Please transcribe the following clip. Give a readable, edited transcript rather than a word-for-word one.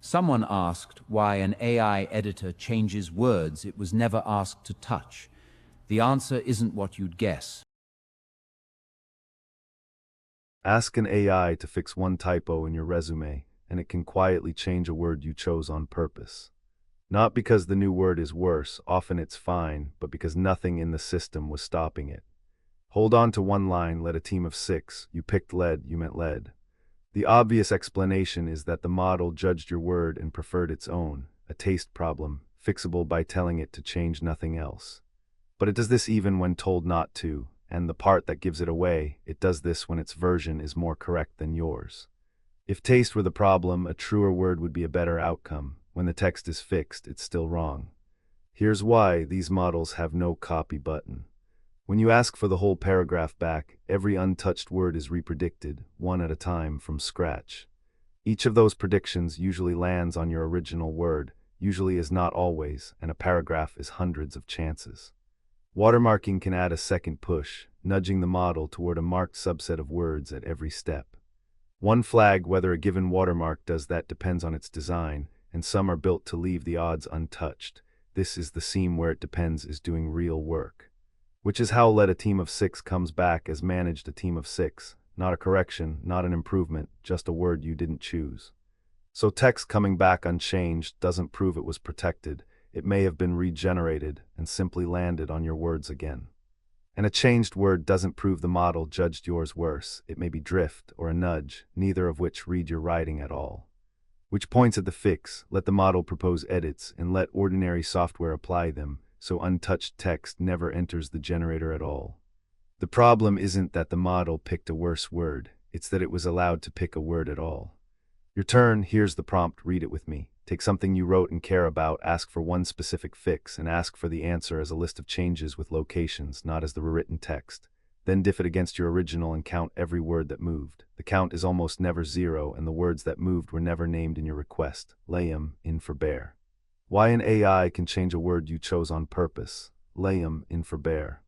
Someone asked why an AI editor changes words it was never asked to touch. The answer isn't what you'd guess. Ask an AI to fix one typo in your resume, and it can quietly change a word you chose on purpose. Not because the new word is worse, often it's fine, but because nothing in the system was stopping it. Hold on to one line, led a team of 6, you picked lead, you meant lead. The obvious explanation is that the model judged your word and preferred its own, a taste problem, fixable by telling it to change nothing else. But it does this even when told not to, and the part that gives it away, it does this when its version is more correct than yours. If taste were the problem, a truer word would be a better outcome. When the text is fixed, it's still wrong. Here's why: these models have no copy button. When you ask for the whole paragraph back, every untouched word is repredicted, one at a time, from scratch. Each of those predictions usually lands on your original word, usually is not always, and a paragraph is hundreds of chances. Watermarking can add a second push, nudging the model toward a marked subset of words at every step. One flag whether a given watermark does that depends on its design, and some are built to leave the odds untouched. This is the seam where it depends is doing real work. Which is how led a team of 6 comes back as managed a team of 6, not a correction, not an improvement, just a word you didn't choose. So text coming back unchanged doesn't prove it was protected. It may have been regenerated and simply landed on your words again. And a changed word doesn't prove the model judged yours worse. It may be drift or a nudge, neither of which read your writing at all. Which points at the fix: let the model propose edits and let ordinary software apply them, so untouched text never enters the generator at all. The problem isn't that the model picked a worse word, it's that it was allowed to pick a word at all. Your turn, here's the prompt, read it with me. Take something you wrote and care about, ask for one specific fix, and ask for the answer as a list of changes with locations, not as the rewritten text. Then diff it against your original and count every word that moved. The count is almost never 0, and the words that moved were never named in your request. Lay 'em in for bear. Why an AI can change a word you chose on purpose. Lay 'em in for bear.